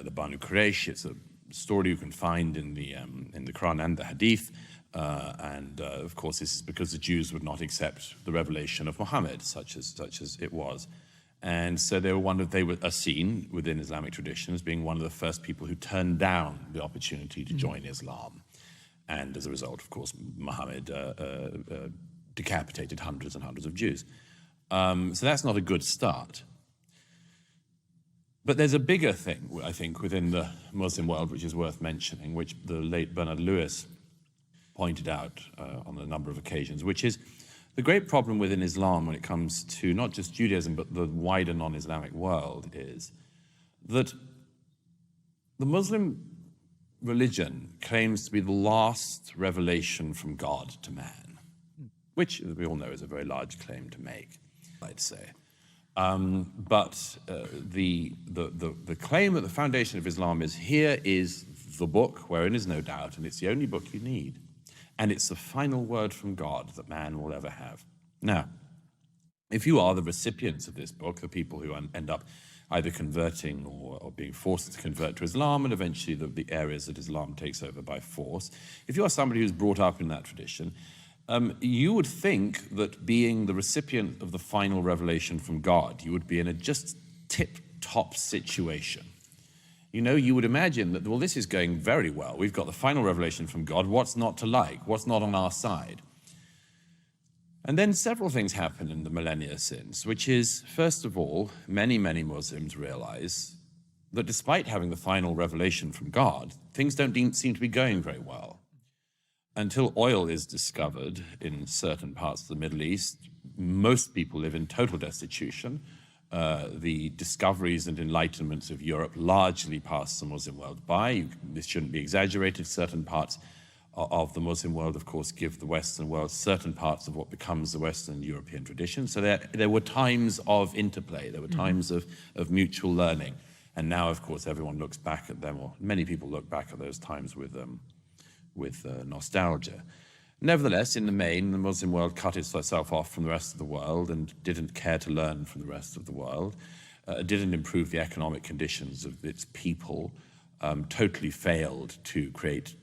the Banu Quraysh. It's a story you can find in the Quran and the Hadith. Of course, this is because the Jews would not accept the revelation of Muhammad, such as it was. And so they were seen within Islamic tradition as being one of the first people who turned down the opportunity to join Islam. And as a result, of course, Muhammad decapitated hundreds and hundreds of Jews. So that's not a good start. But there's a bigger thing, I think, within the Muslim world, which is worth mentioning, which the late Bernard Lewis pointed out on a number of occasions, which is the great problem within Islam when it comes to not just Judaism, but the wider non-Islamic world, is that the Muslim religion claims to be the last revelation from God to man, which we all know is a very large claim to make, I'd say. But the claim at the foundation of Islam is, here is the book wherein is no doubt, and it's the only book you need. And it's the final word from God that man will ever have. Now, if you are the recipients of this book, the people who end up either converting or being forced to convert to Islam, and eventually the areas that Islam takes over by force, if you are somebody who's brought up in that tradition, you would think that being the recipient of the final revelation from God, you would be in a just tip-top situation. You know, you would imagine that, well, this is going very well. We've got the final revelation from God. What's not to like? What's not on our side? And then several things happen in the millennia since, which is, first of all, many, many Muslims realize that despite having the final revelation from God, things don't seem to be going very well. Until oil is discovered in certain parts of the Middle East, most people live in total destitution. The discoveries and enlightenments of Europe largely passed the Muslim world by. This shouldn't be exaggerated. Certain parts of the Muslim world, of course, give the Western world certain parts of what becomes the Western European tradition. So there were times of interplay. There were times of mutual learning. And now, of course, everyone looks back at them, or many people look back at those times with nostalgia. Nevertheless, in the main, the Muslim world cut itself off from the rest of the world and didn't care to learn from the rest of the world, didn't improve the economic conditions of its people, totally failed to create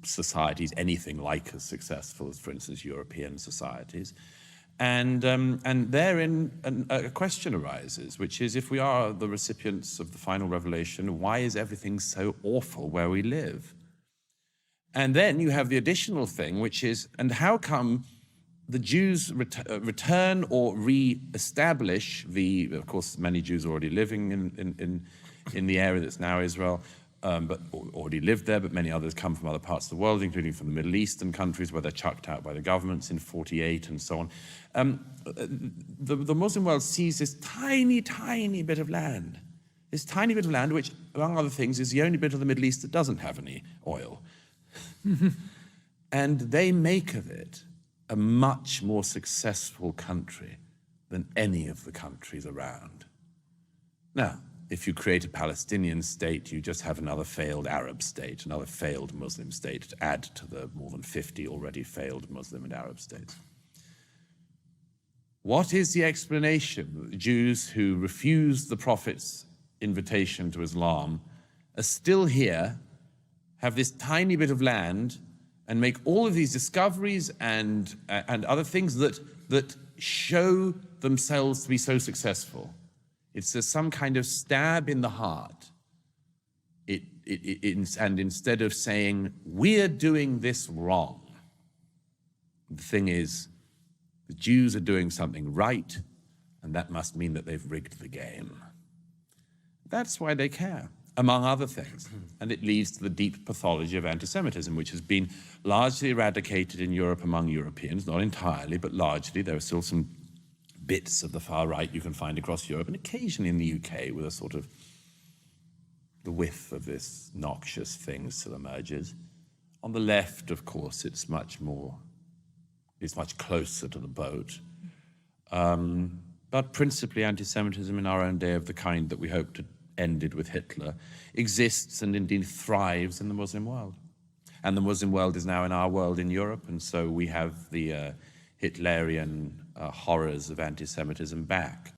societies anything like as successful as, for instance, European societies. And therein a question arises, which is, if we are the recipients of the final revelation, why is everything so awful where we live? And then you have the additional thing, which is, and how come the Jews return or re-establish of course, many Jews are already living in the area that's now Israel, but already lived there, but many others come from other parts of the world, including from the Middle Eastern countries where they're chucked out by the governments in 48 and so on. The Muslim world sees this tiny, tiny bit of land, which, among other things, is the only bit of the Middle East that doesn't have any oil. And they make of it a much more successful country than any of the countries around. Now, if you create a Palestinian state, you just have another failed Arab state, another failed Muslim state to add to the more than 50 already failed Muslim and Arab states. What is the explanation that the Jews who refused the Prophet's invitation to Islam are still here, have this tiny bit of land, and make all of these discoveries and other things that show themselves to be so successful? It's some kind of stab in the heart. And instead of saying, we're doing this wrong, the thing is, the Jews are doing something right, and that must mean that they've rigged the game. That's why they care, among other things. And it leads to the deep pathology of anti-Semitism, which has been largely eradicated in Europe among Europeans, not entirely, but largely. There are still some bits of the far right you can find across Europe, and occasionally in the UK with a sort of the whiff of this noxious thing still emerges. On the left, of course, it's much closer to the boat. But principally anti-Semitism in our own day, of the kind that we hoped had ended with Hitler, exists and indeed thrives in the Muslim world. And the Muslim world is now in our world in Europe, and so we have the Hitlerian horrors of anti-Semitism back.